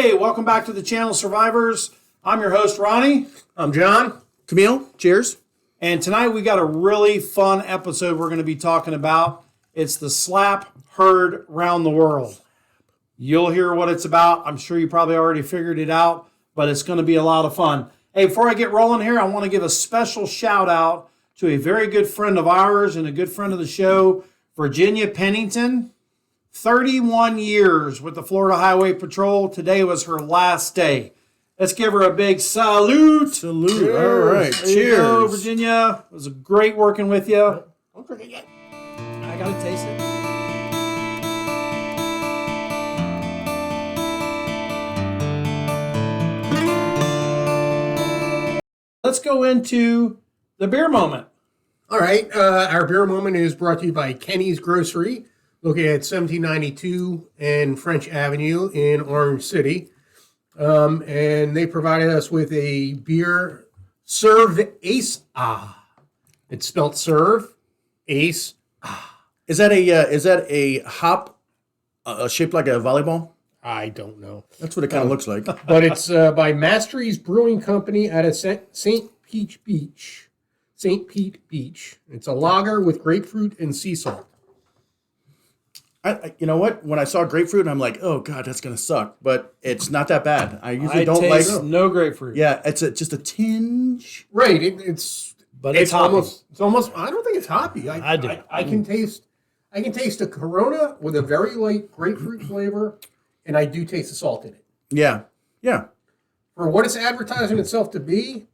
Hey, welcome back to the channel, Survivors. I'm your host, Ronnie. I'm John. Camiel, cheers. And tonight we got a really fun episode we're going to be talking about. It's the slap heard round the world. You'll hear what it's about. I'm sure you probably already figured it out, but it's going to be a lot of fun. Hey, before I get rolling here, I want to give a special shout out to a very good friend of ours and a good friend of the show, Virginia Pennington. 31 years with the Florida Highway Patrol. Today was her last day. Let's give her a big salute. Salute. Cheers. All right. There you go, Virginia. It was great working with you. Don't drink it yet. I got to taste it. Let's go into the beer moment. All right. Our beer moment is brought to you by Kenny's Grocery, located at 1792 and French Avenue in Orange City. And they provided us with a beer, Serve Ace Ah. It's spelled Serve Ace Ah. Is that a hop shaped like a volleyball? I don't know. That's what it kind of looks like. But it's by Mastery's Brewing Company out of St. Pete Beach. It's a lager with grapefruit and sea salt. You know what? When I saw grapefruit, I'm like, oh god, that's gonna suck. But it's not that bad. I usually don't like. No grapefruit. Yeah, it's just a tinge. Right. It's hoppy. It's almost. I don't think it's hoppy. I do. I can taste a Corona with a very light grapefruit flavor, and I do taste the salt in it. Yeah. For what it's advertising itself to be,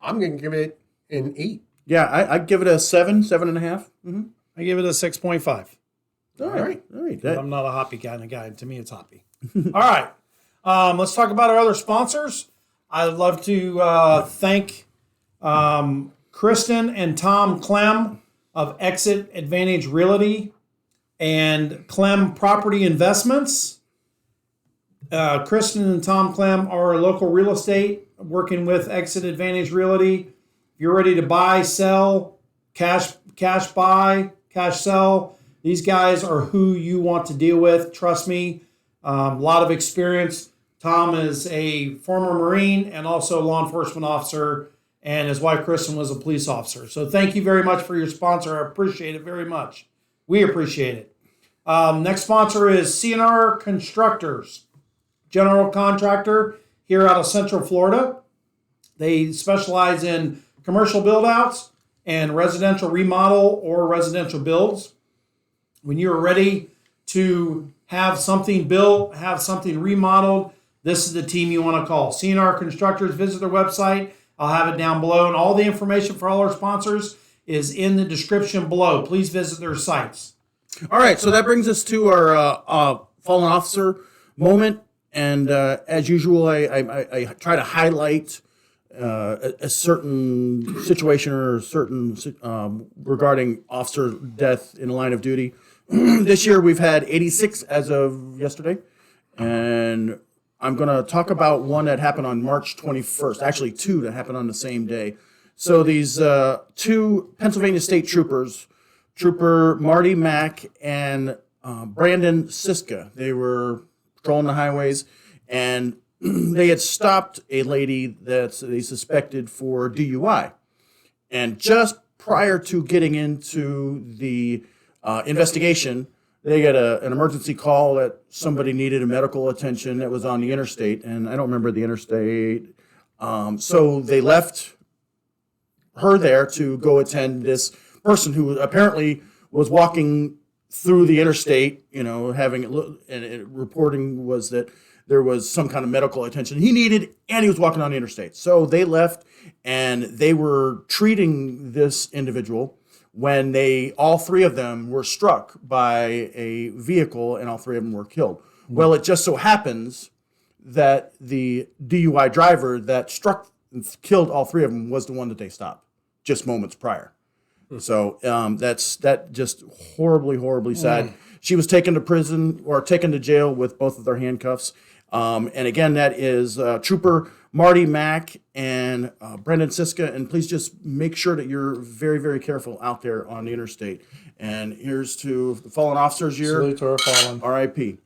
I'm going to give it an 8. Yeah, I'd give it a 7.5. Mm-hmm. I give it a 6.5. All right. I'm not a hoppy kind of guy. To me, it's hoppy. All right. Let's talk about our other sponsors. I'd love to thank Kristen and Tom Clem of Exit Advantage Realty and Clem Property Investments. Kristen and Tom Clem are local real estate working with Exit Advantage Realty. If you're ready to buy, sell, cash buy, cash sell, these guys are who you want to deal with. Trust me, a lot of experience. Tom is a former Marine and also a law enforcement officer, and his wife, Kristen, was a police officer. So thank you very much for your sponsor. I appreciate it very much. We appreciate it. Next sponsor is CNR Constructors, general contractor here out of Central Florida. They specialize in commercial build-outs and residential remodel or residential builds. When you're ready to have something built, have something remodeled, this is the team you want to call. CNR Constructors, visit their website. I'll have it down below. And all the information for all our sponsors is in the description below. Please visit their sites. All right, so that brings us to our fallen officer moment. And as usual, I try to highlight a certain situation or certain regarding officer death in the line of duty. This year we've had 86 as of yesterday, and I'm going to talk about one that happened on March 21st, actually 2 that happened on the same day. So these 2 Pennsylvania State troopers, Trooper Marty Mack and Brandon Siska, they were patrolling the highways, and they had stopped a lady that they suspected for DUI. And just prior to getting into the investigation, they got an emergency call that somebody needed a medical attention that was on the interstate, and I don't remember the interstate. So they left her there to go attend this person who apparently was walking through the interstate, reporting was that there was some kind of medical attention he needed, and he was walking on the interstate. So they left, and they were treating this individual when all 3 of them were struck by a vehicle, and all 3 of them were killed. Well, it just so happens that the DUI driver that killed all 3 of them was the one that they stopped just moments prior. So that's just horribly sad. She was taken to prison or taken to jail with both of their handcuffs. And again, that is Trooper Marty Mack and Brendan Siska. And please just make sure that you're very, very careful out there on the interstate. And here's to the fallen officers year. Salute to our fallen. R.I.P.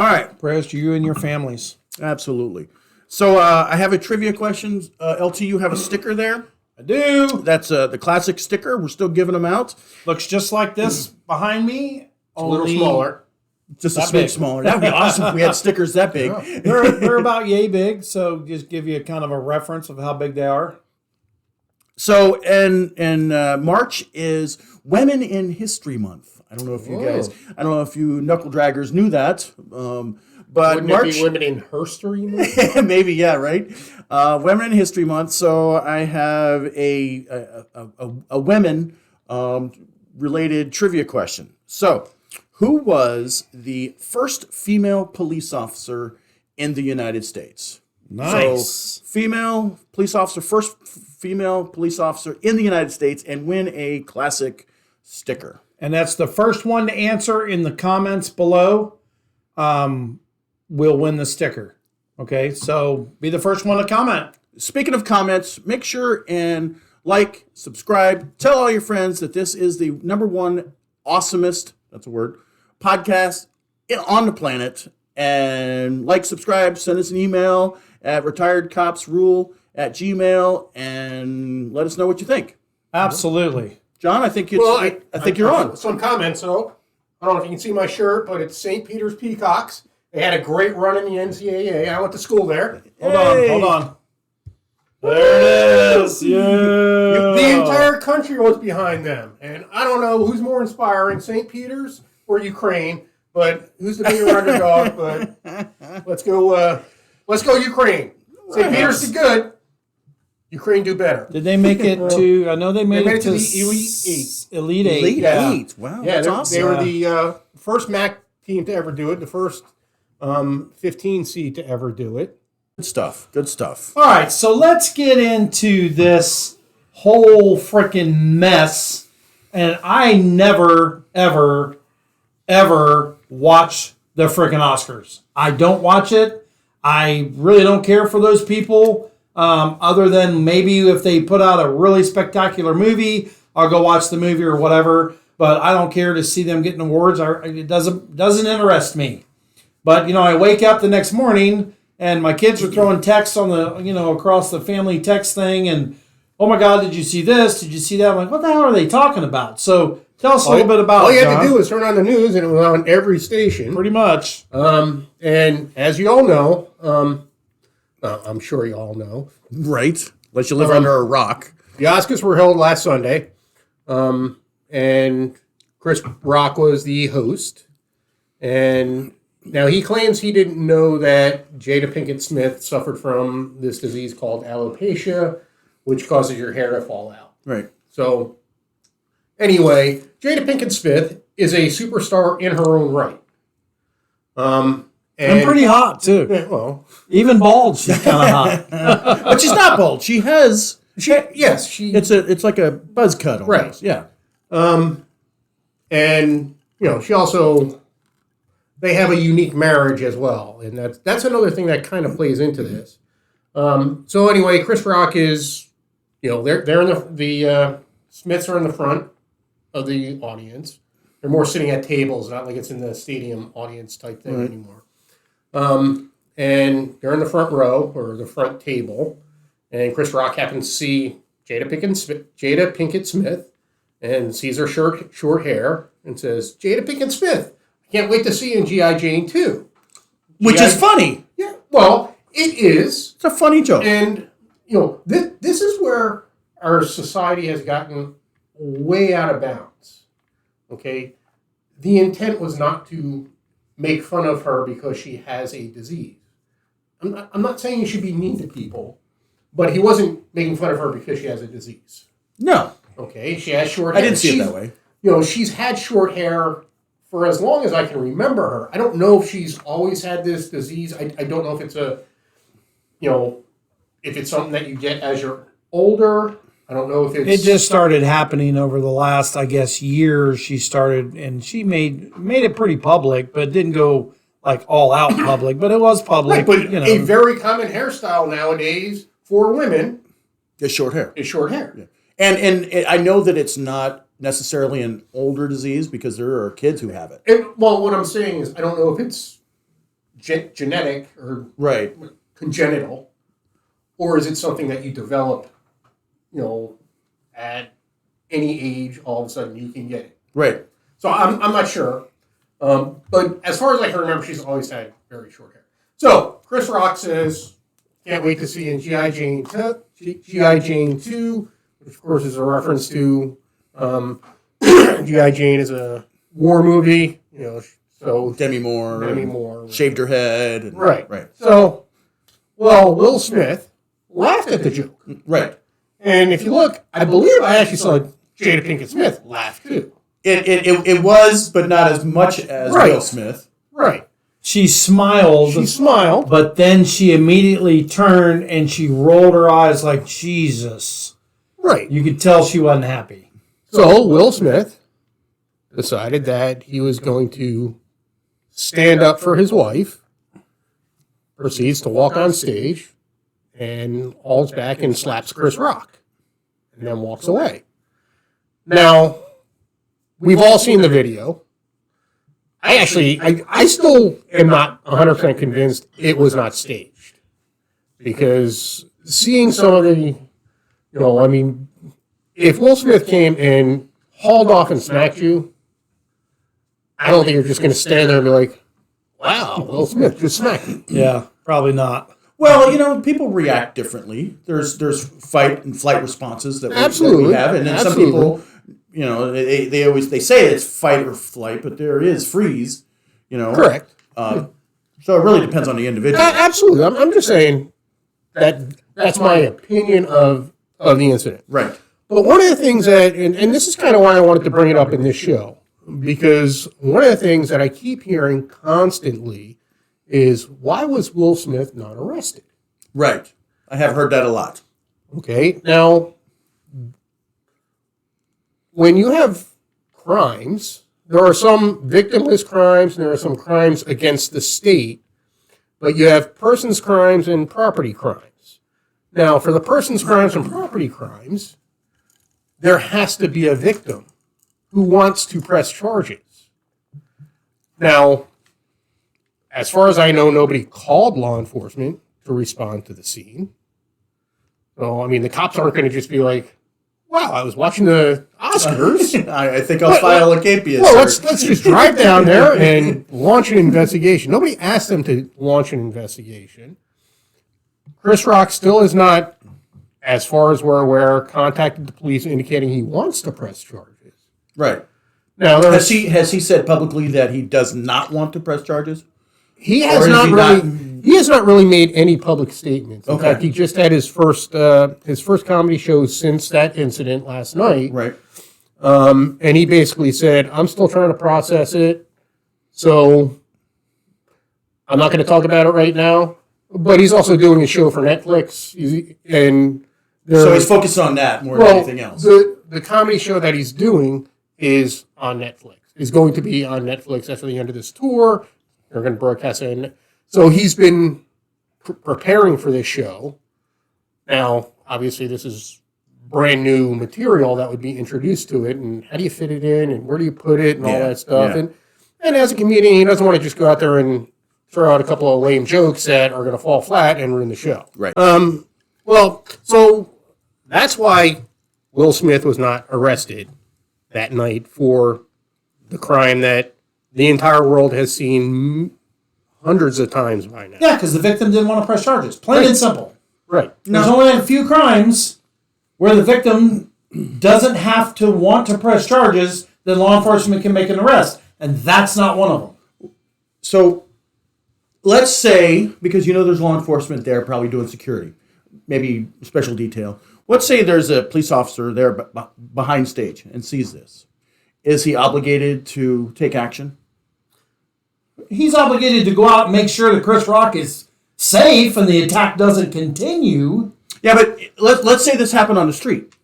All right. Prayers to you and your families. Absolutely. So I have a trivia question. LT, you have a sticker there? I do. That's the classic sticker. We're still giving them out. Looks just like this behind me. A little smaller. Just a That smidge big. smaller. That would be awesome if we had stickers that big. They're about yay big, so just give you kind of a reference of how big they are. So, and March is Women in History Month. I don't know if you guys, I don't know if you knuckle draggers knew that, but Wouldn't March, it be Women in Herstory? maybe, yeah, right. Women in History Month. So I have a women related trivia question. So, who was the first female police officer in the United States? Nice. So, female police officer, first female police officer in the United States, and win a classic sticker. And that's the first one to answer in the comments below. Will win the sticker. Okay, so be the first one to comment. Speaking of comments, make sure and like, subscribe, tell all your friends that this is the number one awesomest, that's a word, podcast on the planet. And like, subscribe, send us an email at retiredcopsrule@gmail and let us know what you think. Absolutely. John, I think I think you're on. Some comments, though. I don't know if you can see my shirt, but it's St. Peter's Peacocks. They had a great run in the NCAA. I went to school there. Hold on. There it is. Yeah. The entire country was behind them. And I don't know who's more inspiring, St. Peter's or Ukraine, but who's the bigger underdog? But let's go Ukraine. St. Peter's did good. Ukraine do better. Did they make it to? I know they made it to the Elite Eight. Elite Eight. Elite Yeah. Eight. Wow, Yeah, that's awesome. they were the first MAC team to ever do it, the first 15 seed to ever do it. Good stuff. Good stuff. All right, so let's get into this whole freaking mess. And I never, ever, ever watch the freaking Oscars. I don't watch it. I really don't care for those people. Other than maybe if they put out a really spectacular movie, I'll go watch the movie or whatever. But I don't care to see them getting awards. It doesn't interest me. But I wake up the next morning and my kids are throwing texts on the across the family text thing, and oh my God, did you see this? Did you see that? I'm like, what the hell are they talking about? So tell us a little bit about it. All you had John. to do was turn on the news, and it was on every station. Pretty much. And as you all know, I'm sure you all know, Right. Unless you live under a rock. the Oscars were held last Sunday, and Chris Rock was the host. And now he claims he didn't know that Jada Pinkett Smith suffered from this disease called alopecia, which causes your hair to fall out. Right. So, anyway, Jada Pinkett Smith is a superstar in her own right. And pretty hot too. Yeah, well, Even bald, she's kind of hot. But she's not bald. She has. yes, she. It's like a buzz cut. Almost. Right. Yeah. And she also, they have a unique marriage as well, and that's another thing that kind of plays into this. So anyway, Chris Rock is, they're in the Smiths are in the front of the audience. They're more sitting at tables, not like it's in the stadium audience type thing anymore. And they're in the front row or the front table, and Chris Rock happens to see Jada Pinkett Smith, and sees her short hair and says, "Jada Pinkett Smith, I can't wait to see you in G.I. Jane 2." Which is funny. Yeah, well, it is. It's a funny joke. And, this is where our society has gotten way out of bounds. Okay? The intent was not to make fun of her because she has a disease. I'm not saying you should be mean to people, but he wasn't making fun of her because she has a disease. No. Okay? She has short hair. I didn't see it that way. She's had short hair for as long as I can remember her. I don't know if she's always had this disease. I don't know if it's if it's something that you get as you're older. I don't know if it's... It just started happening over the last, I guess, year. She started, and she made it pretty public, but it didn't go like all out public. But it was public. Right, but a very common hairstyle nowadays for women It's short hair. is short hair. Yeah. And I know that it's not necessarily an older disease because there are kids who have it. And, well, what I'm saying is I don't know if it's genetic or Right. congenital, or is it something that you develop, at any age, all of a sudden you can get it? Right. So I'm not sure. But as far as I can remember, she's always had very short hair. So Chris Rock says, can't wait to see in G.I. Jane 2, which of course is a reference to G.I. Jane is a war movie, so Demi Moore shaved her head. Right. Right. So, Will Smith laughed at the joke. Right. And if you look, I believe I actually saw Jada Pinkett Smith laugh too. It was, but not as much as Right. Will Smith. Right. She smiled. But then she immediately turned and she rolled her eyes like, Jesus. Right. You could tell she wasn't happy. So Will Smith decided that he was going to stand up for his wife, proceeds to walk on stage, and hauls back and slaps Chris Rock, and then walks away. Now, we've all seen the video. I still am not 100% convinced it was not staged. Because seeing some of the, if Will Smith came and hauled off and smacked you, I don't think you're just going to stand there and be like, wow, Will Smith just smacked me. Yeah, probably not. Well, people react differently. There's fight and flight responses that we have, and then some people, they say it's fight or flight, but there is freeze. Correct. So it really depends on the individual. Absolutely. I'm just saying that's my opinion of the incident. Right. But one of the things that, and this is kind of why I wanted to bring it up in this show, because one of the things that I keep hearing constantly is, why was Will Smith not arrested? Right. I have heard that a lot. Okay. Now, when you have crimes, there are some victimless crimes and there are some crimes against the state, but you have persons crimes and property crimes. Now, for the persons crimes and property crimes, there has to be a victim who wants to press charges. Now, as far as I know, nobody called law enforcement to respond to the scene. So, the cops aren't going to just be like, wow, I was watching the Oscars. I think I'll file a capias. Well, let's just drive down there and launch an investigation. Nobody asked them to launch an investigation. Chris Rock still is not, as far as we're aware, contacted the police indicating he wants to press charges. Right. Now, has he said publicly that he does not want to press charges? He has not really made any public statements. In fact, he just had his first comedy show since that incident last night. Right. And he basically said, I'm still trying to process it, so I'm not going to talk about it right now. But he's also doing a show for Netflix. So he's focused on that more than anything else. The comedy show that he's doing is on Netflix. Is going to be on Netflix after the end of this tour. They're going to broadcast it. So he's been preparing for this show. Now, obviously, this is brand new material that would be introduced to it. And how do you fit it in? And where do you put it? And all that stuff. Yeah. And as a comedian, he doesn't want to just go out there and throw out a couple of lame jokes that are going to fall flat and ruin the show. Right. So that's why Will Smith was not arrested that night for the crime that the entire world has seen hundreds of times by now. Yeah, because the victim didn't want to press charges. Plain and simple. Right. There's only a few crimes where the victim doesn't have to want to press charges, then law enforcement can make an arrest. And that's not one of them. So let's say, because there's law enforcement there probably doing security, maybe special detail. Let's say there's a police officer there behind stage and sees this. Is he obligated to take action? He's obligated to go out and make sure that Chris Rock is safe and the attack doesn't continue. Yeah, but let's say this happened on the street,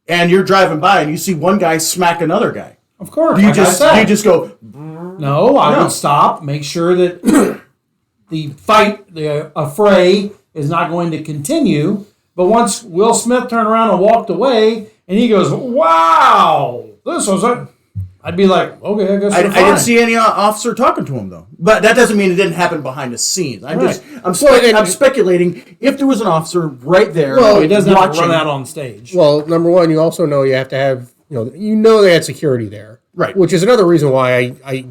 and you're driving by and you see one guy smack another guy. Of course. Do you just go? No, I would stop, make sure that the affray is not going to continue. But once Will Smith turned around and walked away, and he goes, "Wow, this was I'd be like, okay, I guess I they're didn't fine. see any officer talking to him though, but that doesn't mean it didn't happen behind the scenes. I'm speculating if there was an officer right there. Well, he doesn't have to watching. run out on stage. Well, number one, you also know you have to have, they had security there. Right. Which is another reason why I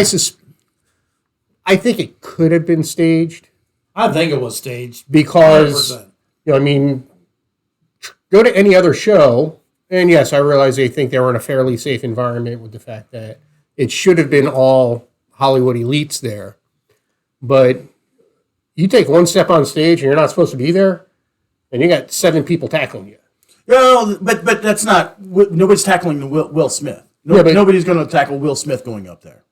think it could have been staged I think it was staged. because, 100%. go to any other show, and yes, I realize they think they were in a fairly safe environment with the fact that it should have been all Hollywood elites there. But you take one step on stage and you're not supposed to be there, and you got 7 people tackling you. No, but that's not. Nobody's tackling Will Smith. Nobody's going to tackle Will Smith going up there.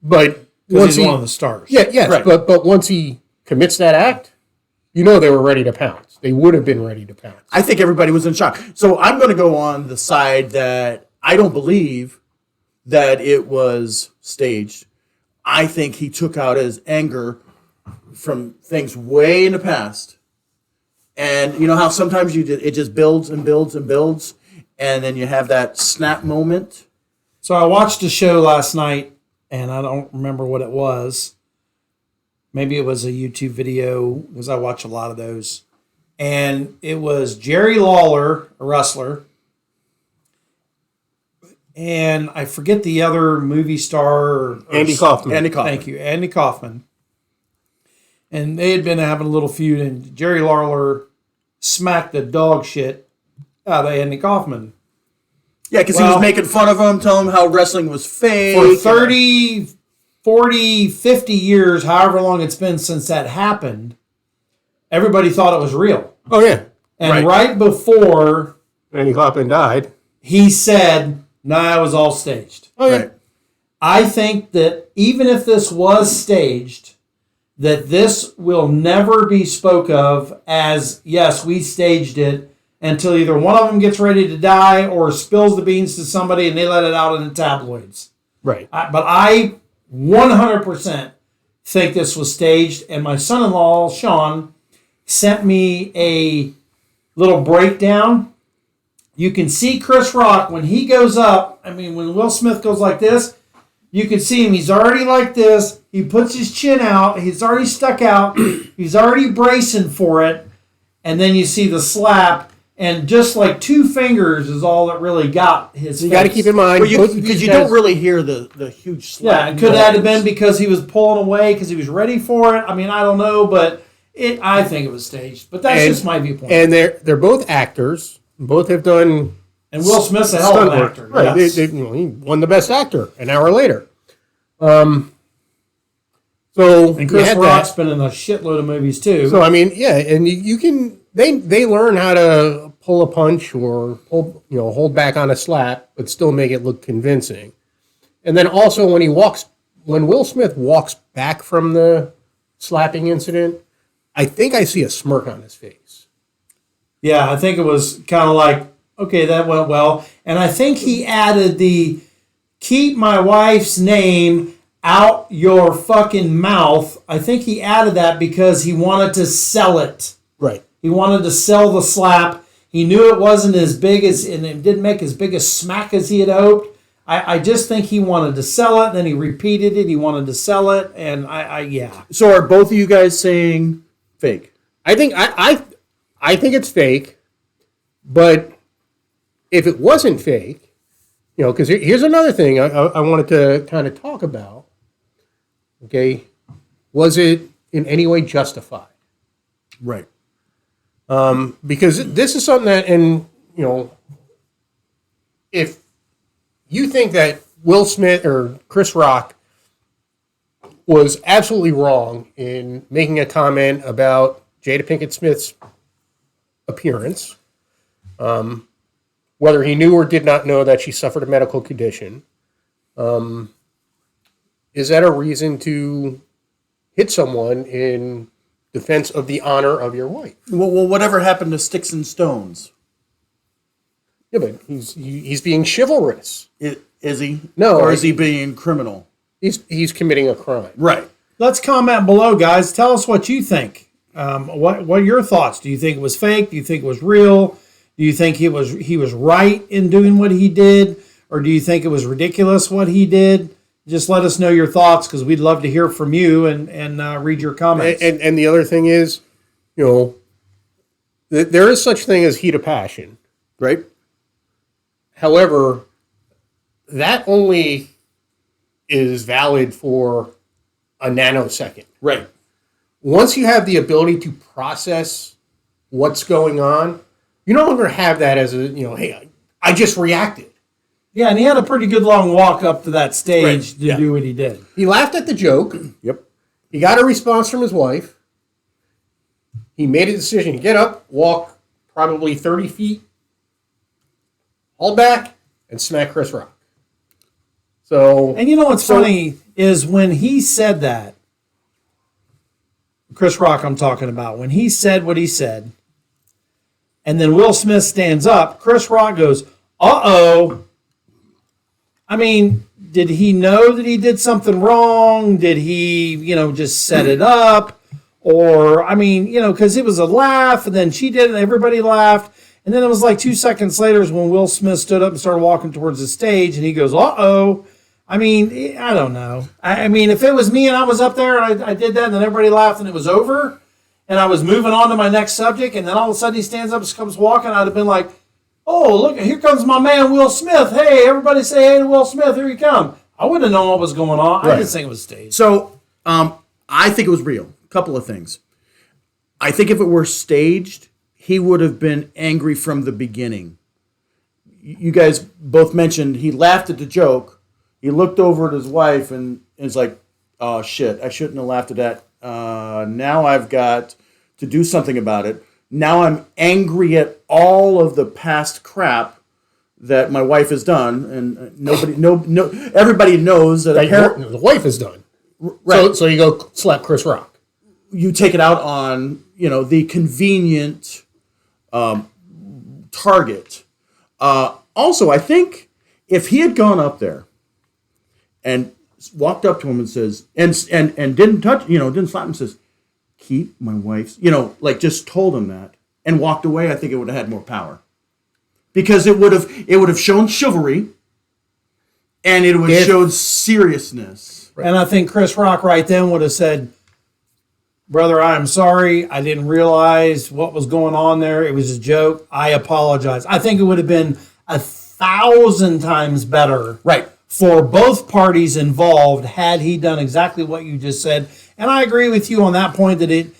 But Because he's one of the stars. Yeah, yes, Right. but once he commits that act, they were ready to pounce. They would have been ready to pounce. I think everybody was in shock. So I'm going to go on the side that I don't believe that it was staged. I think he took out his anger from things way in the past. And you know how sometimes it just builds and builds and builds, and then you have that snap moment. So I watched a show last night, and I don't remember what it was. Maybe it was a YouTube video, because I watch a lot of those. And it was Jerry Lawler, a wrestler, and I forget the other movie star. Andy Kaufman. Andy Kaufman. Thank you, Andy Kaufman. And they had been having a little feud, and Jerry Lawler smacked the dog shit out of Andy Kaufman. Yeah, because he was making fun of him, telling him how wrestling was fake. For 30, 40, 50 years, however long it's been since that happened, everybody thought it was real. Oh, yeah. And right before Andy Kaufman died. he said, nah, it was all staged. Oh, yeah. Right. I think that even if this was staged, that this will never be spoke of as, yes, we staged it, until either one of them gets ready to die or spills the beans to somebody and they let it out in the tabloids. Right. But I 100% think this was staged, and my son-in-law, Sean, sent me a little breakdown. You can see Chris Rock when he goes up. I mean, when Will Smith goes like this, you can see him. He's already like this. He puts his chin out. He's already stuck out. He's already bracing for it. And then you see the slap. And just like 2 fingers is all that really got his face. You got to keep in mind, Because you don't really hear the huge slap. Yeah, could that have been because he was pulling away because he was ready for it? I mean, I don't know, but I think it was staged. But that's just my viewpoint. And they're both actors. Both have done. And Will Smith's a hell of an actor. Right. Yes. He won the best actor an hour later. So And Chris you had Rock's that. been in a shitload of movies too. So I mean, yeah, and you can they learn how to pull a punch or hold back on a slap, but still make it look convincing. And then also when Will Smith walks back from the slapping incident, I think I see a smirk on his face. Yeah, I think it was kind of like, okay, that went well. And I think he added the keep my wife's name out your fucking mouth. I think he added that because he wanted to sell it. Right. He wanted to sell the slap. He knew it wasn't as big as, and it didn't make as big a smack as he had hoped. I just think he wanted to sell it. Then he repeated it. He wanted to sell it. And yeah. So are both of you guys saying fake? I think I think it's fake, but if it wasn't fake, because here's another thing I wanted to kind of talk about. Okay, was it in any way justified? Right. Because this is something that, if you think that Will Smith or Chris Rock was absolutely wrong in making a comment about Jada Pinkett Smith's appearance, whether he knew or did not know that she suffered a medical condition, is that a reason to hit someone in defense of the honor of your wife? Well, whatever happened to Sticks and Stones? Yeah, but he's being chivalrous. Is he? No, Or is he being criminal? He's committing a crime. Right. Let's comment below, guys. Tell us what you think. What are your thoughts? Do you think it was fake? Do you think it was real? Do you think he was right in doing what he did? or do you think it was ridiculous what he did? Just let us know your thoughts, because we'd love to hear from you and read your comments. And the other thing is, there is such thing as heat of passion. Right? However, that only is valid for a nanosecond. Right. Once you have the ability to process what's going on, you no longer have that as hey, I just reacted. Yeah, and he had a pretty good long walk up to that stage to Yeah. do what he did. He laughed at the joke. Yep. He got a response from his wife. He made a decision to get up, walk probably 30 feet, haul back, and smack Chris Rock. So, And you know what's funny is when he said that, Chris Rock I'm talking about, when he said what he said, and then Will Smith stands up, Chris Rock goes, uh-oh. I mean, did he know that he did something wrong? Did he, just set it up? Or, I mean, because it was a laugh, and then she did it, and everybody laughed. And then it was like 2 seconds later is when Will Smith stood up and started walking towards the stage, and he goes, uh-oh. I mean, I don't know. I mean, if it was me and I was up there and I did that and then everybody laughed and it was over and I was moving on to my next subject and then all of a sudden he stands up and comes walking, I'd have been like, oh, look, here comes my man Will Smith. Hey, everybody say hey to Will Smith. Here he come. I wouldn't have known what was going on. I just think it was staged. So I think it was real. A couple of things. I think if it were staged, he would have been angry from the beginning. You guys both mentioned he laughed at the joke. He looked over at his wife and is like, oh, shit, I shouldn't have laughed at that. Now I've got to do something about it. Now I'm angry at all of the past crap that my wife has done. And everybody knows that the wife is done. Right. So you go slap Chris Rock. You take it out on, the convenient target. Also, I think if he had gone up there and walked up to him and says, and didn't touch, didn't slap him, says, keep my wife's, just told him that and walked away, I think it would have had more power. Because it would have shown chivalry and it would have showed seriousness. And I think Chris Rock right then would have said, brother, I am sorry. I didn't realize what was going on there. It was a joke. I apologize. I think it would have been 1,000 times better. Right. For both parties involved, had he done exactly what you just said. And I agree with you on that point that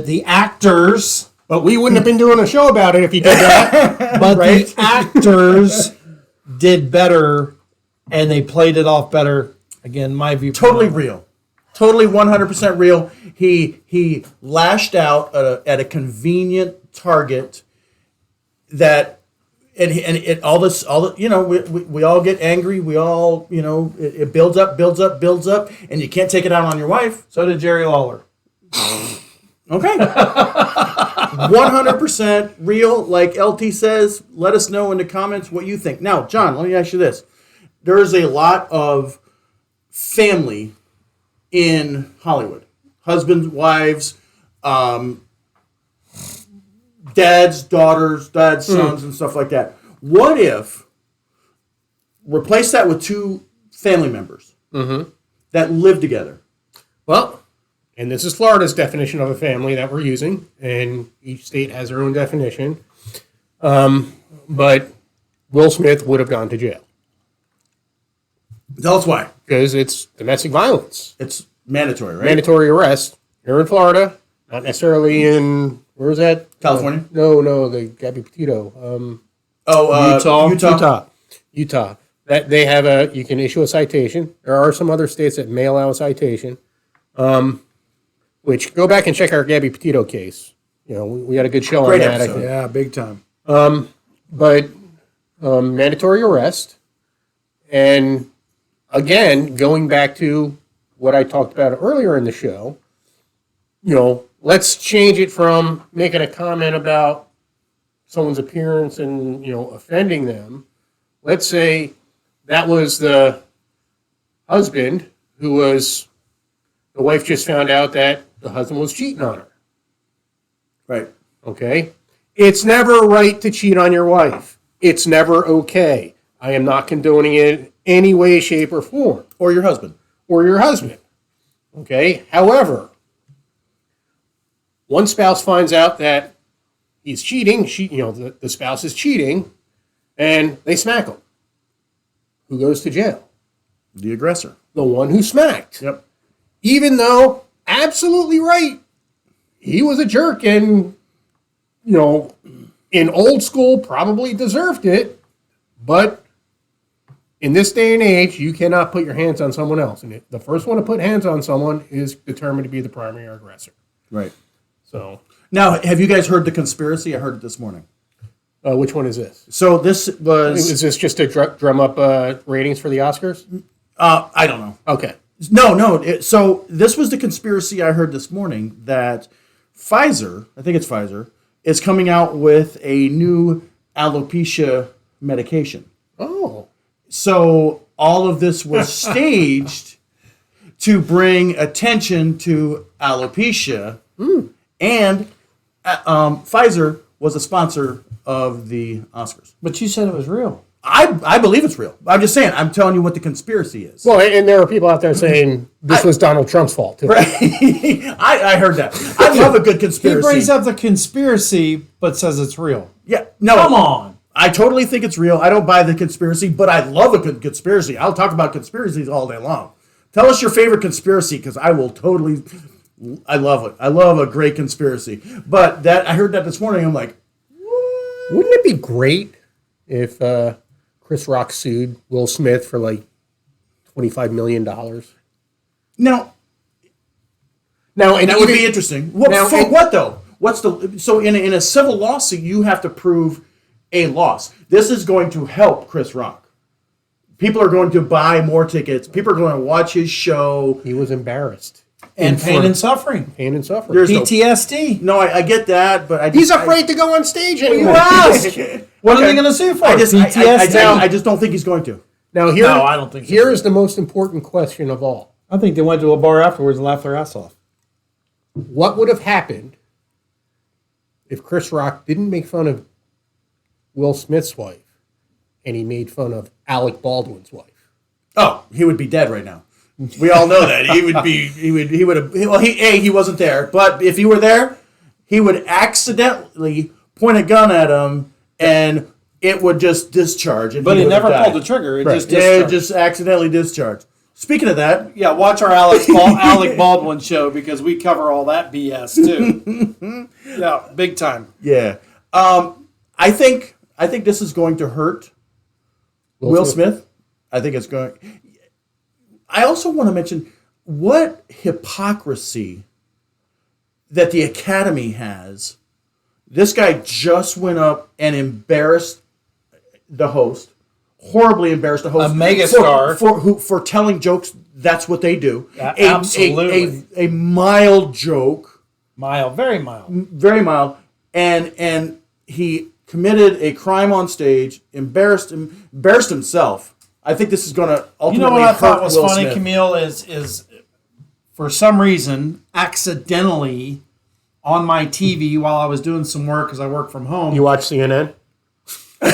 the actors, But we wouldn't have been doing a show about it if you did that. but the actors did better and they played it off better. Again, my view. Totally real. Totally 100% real. He lashed out at a convenient target that. And it we all get angry. We all, it builds up, and you can't take it out on your wife. So did Jerry Lawler. Okay. 100% real. Like LT says, let us know in the comments what you think. Now, John, let me ask you this. There is a lot of family in Hollywood. Husbands, wives, dads, daughters, dads, sons, and stuff like that. What if, replace that with two family members that live together? Well, and this is Florida's definition of a family that we're using, and each state has their own definition. But Will Smith would have gone to jail. Tell us why. Because it's domestic violence. It's mandatory, right? Mandatory arrest. Here in Florida, not necessarily in, where is that? California? No, the Gabby Petito. Utah. That they have you can issue a citation. There are some other states that mail out a citation. Which, go back and check our Gabby Petito case. We had a good show Great on that. episode. Yeah, big time. But mandatory arrest. And again, going back to what I talked about earlier in the show, let's change it from making a comment about someone's appearance and, offending them. Let's say that was the husband who was, the wife just found out that the husband was cheating on her. Right. Okay? It's never right to cheat on your wife. It's never okay. I am not condoning it in any way, shape, or form. Or your husband. Or your husband. Okay? However, one spouse finds out that he's cheating, the spouse is cheating, and they smack him. Who goes to jail? The aggressor. The one who smacked. Yep. Even though, absolutely right, he was a jerk and, in old school probably deserved it, but in this day and age, you cannot put your hands on someone else. And the first one to put hands on someone is determined to be the primary aggressor. Right. So now, have you guys heard the conspiracy? I heard it this morning. which one is this? So this was... Is this just to drum up ratings for the Oscars? I don't know. Okay. No. So this was the conspiracy I heard this morning that Pfizer, I think it's Pfizer, is coming out with a new alopecia medication. Oh. So all of this was staged to bring attention to alopecia. And Pfizer was a sponsor of the Oscars. But you said it was real. I believe it's real. I'm just saying, I'm telling you what the conspiracy is. Well, and there are people out there saying this was Donald Trump's fault, too. Right. I heard that. I love a good conspiracy. He brings up the conspiracy, but says it's real. Yeah, no. Come on. I totally think it's real. I don't buy the conspiracy, but I love a good conspiracy. I'll talk about conspiracies all day long. Tell us your favorite conspiracy, because I will totally... I love it. I love a great conspiracy. But I heard that this morning. I'm like, what? Wouldn't it be great if Chris Rock sued Will Smith for like $25 million? Now, and that would be interesting. What though? So in a civil lawsuit, you have to prove a loss. This is going to help Chris Rock. People are going to buy more tickets. People are going to watch his show. He was embarrassed. And pain and suffering. Pain and suffering. There's PTSD. No, I get that, but he's afraid to go on stage anymore. What are they going to sue for? PTSD. I just don't think he's going to. Now, I don't think so. Here is the most important question of all. I think they went to a bar afterwards and laughed their ass off. What would have happened if Chris Rock didn't make fun of Will Smith's wife and he made fun of Alec Baldwin's wife? Oh, he would be dead right now. We all know that. He would have, well, he wasn't there, but if he were there, he would accidentally point a gun at him and it would just discharge. But he never pulled the trigger. It just discharged. It just accidentally discharged. Speaking of that. Yeah, watch our Alec Baldwin show because we cover all that BS too. Yeah, big time. Yeah. I think this is going to hurt Will Smith. I think it's going... I also want to mention what hypocrisy that the Academy has. This guy just went up and embarrassed the host, horribly embarrassed the host. A megastar. For telling jokes. That's what they do. Absolutely. A mild joke. Mild, very mild. Very mild. And he committed a crime on stage, embarrassed himself. I think this is going to ultimately hurt Will Smith. You know what I thought was funny, Camiel, is for some reason, accidentally, on my TV while I was doing some work, because I work from home. You watch CNN? Oh,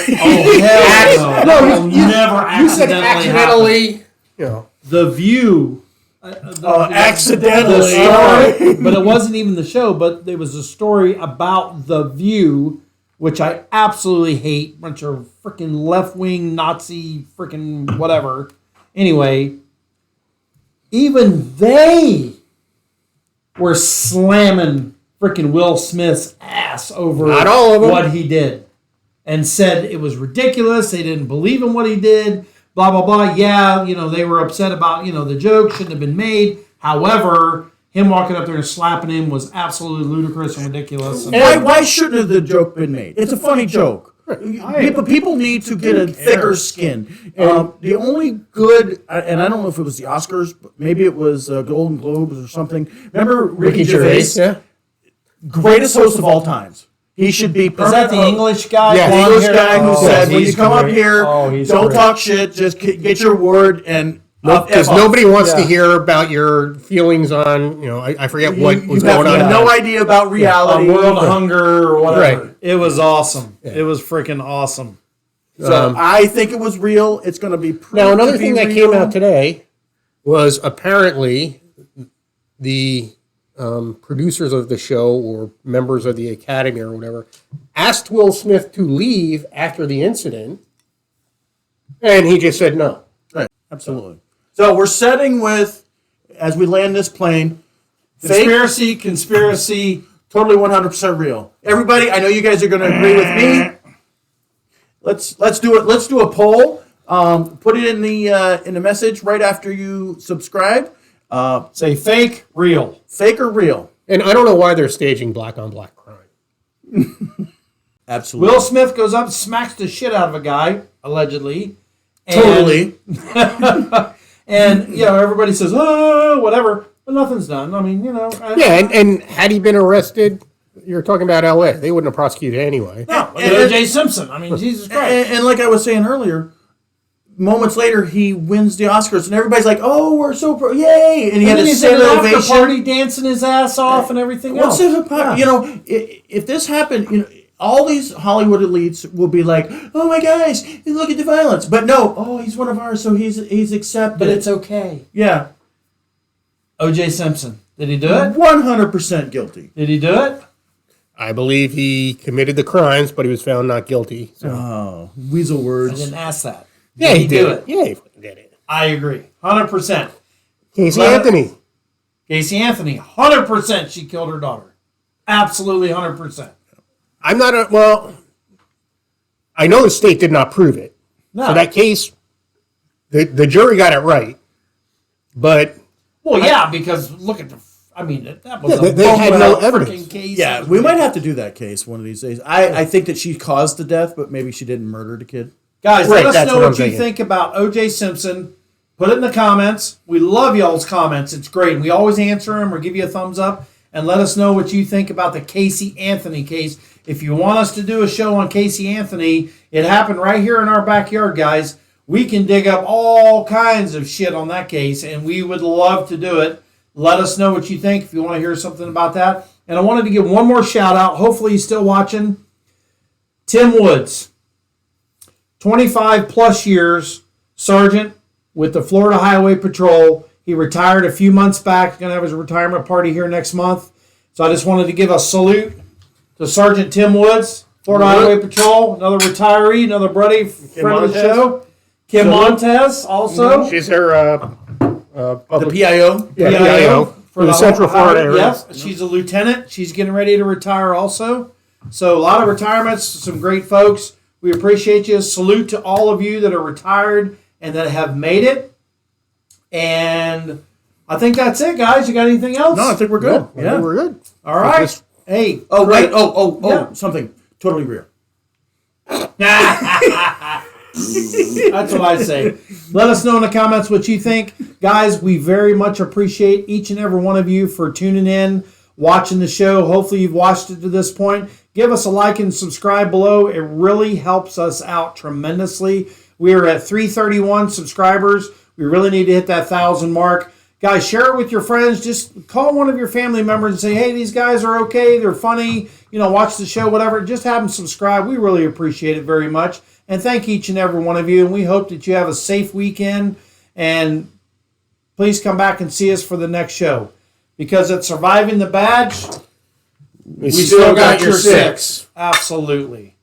hell no. You never accidentally. The View. Accidentally. The story, but it wasn't even the show, but there was a story about The View, which I absolutely hate. Bunch of freaking left-wing Nazi freaking whatever. Anyway, even they were slamming freaking Will Smith's ass over Not all of them. what he did. And said it was ridiculous. They didn't believe in what he did. Blah, blah, blah. Yeah, they were upset about, the joke shouldn't have been made. However... him walking up there and slapping him was absolutely ludicrous and ridiculous. And why shouldn't have the joke been made? It's a funny joke. People need to get a thicker skin. The only good, and I don't know if it was the Oscars, but maybe it was Golden Globes or something. Remember Ricky Gervais? Yeah. Greatest host of all times. He should be perfect. Is that the English guy? Yeah, The English guy who said, when you come up great. here, He's don't great. talk shit, just get your word and... Because nobody wants to hear about your feelings on, I forget what was going on. You have no idea about reality. World Hunger or whatever. Right. It was awesome. Yeah. It was freaking awesome. So I think it was real. It's going to be proved Now, another to be thing that real. came out today was apparently the producers of the show or members of the Academy or whatever asked Will Smith to leave after the incident, and he just said no. Right, absolutely. So we're setting with, as we land this plane, conspiracy, totally 100% real. Everybody, I know you guys are going to agree with me. Let's do it. Let's do a poll. Put it in the message right after you subscribe. Say fake, real. Fake or real? And I don't know why they're staging black on black crime. Absolutely. Will Smith goes up, smacks the shit out of a guy, allegedly. And, Totally. And, everybody says, oh, whatever. But nothing's done. I mean, Yeah, and had he been arrested, you're talking about L.A., they wouldn't have prosecuted anyway. No, and O.J. Simpson. I mean, Jesus Christ. And like I was saying earlier, moments later he wins the Oscars, and everybody's like, "Oh, we're so yay!" And he had a standing ovation, party, dancing his ass off, and everything else. If this happened, all these Hollywood elites will be like, "Oh my gosh, look at the violence!" But no, he's one of ours, so he's accepted. But it's okay. Yeah. O.J. Simpson. Did he do it? 100% guilty. Did he do it? I believe he committed the crimes, but he was found not guilty. So. Oh, weasel I words. didn't ask that. Yeah, he did do it. Yeah, he fucking did it. I agree. 100%. Casey Let- Anthony. Casey Anthony. 100% she killed her daughter. Absolutely 100%. I'm not I know the state did not prove it. No. So that case, the jury got it right. But Well, yeah, because look at that was Yeah, they had no freaking evidence. case. Yeah, we might have to do that case one of these days. I think that she caused the death, but maybe she didn't murder the kid. Guys, Right, let us that's know what I'm what you thinking. think about O.J. Simpson. Put it in the comments. We love y'all's comments. It's great. We always answer them or give you a thumbs up. And let us know what you think about the Casey Anthony case. If you want us to do a show on Casey Anthony, it happened right here in our backyard, guys. We can dig up all kinds of shit on that case, and we would love to do it. Let us know what you think if you want to hear something about that. And I wanted to give one more shout out. Hopefully he's still watching. Tim Woods, 25 plus years, sergeant with the Florida Highway Patrol. He retired a few months back. He's going to have his retirement party here next month. So I just wanted to give a salute to Sergeant Tim Woods, Florida Highway Patrol, another retiree, another buddy, friend of the show. Kim Montez also. she's her The PIO. PIO for the Central Florida area. Yes, she's a lieutenant. She's getting ready to retire also. So a lot of retirements, some great folks. We appreciate you. Salute to all of you that are retired and that have made it. And I think that's it, guys. You got anything else? No, I think we're good. Yeah, Yeah. we're good. All right. Hey. Oh, wait. great. Yeah. Something totally real. That's what I say. Let us know in the comments what you think. Guys, we very much appreciate each and every one of you for tuning in, watching the show. Hopefully you've watched it to this point. Give us a like and subscribe below. It really helps us out tremendously. We are at 331 subscribers. We really need to hit that 1,000 mark. Guys, share it with your friends. Just call one of your family members and say, hey, these guys are okay. They're funny. Watch the show, whatever. Just have them subscribe. We really appreciate it very much. And thank each and every one of you. And we hope that you have a safe weekend. And please come back and see us for the next show. Because at Surviving the Badge, We still got your six. Absolutely.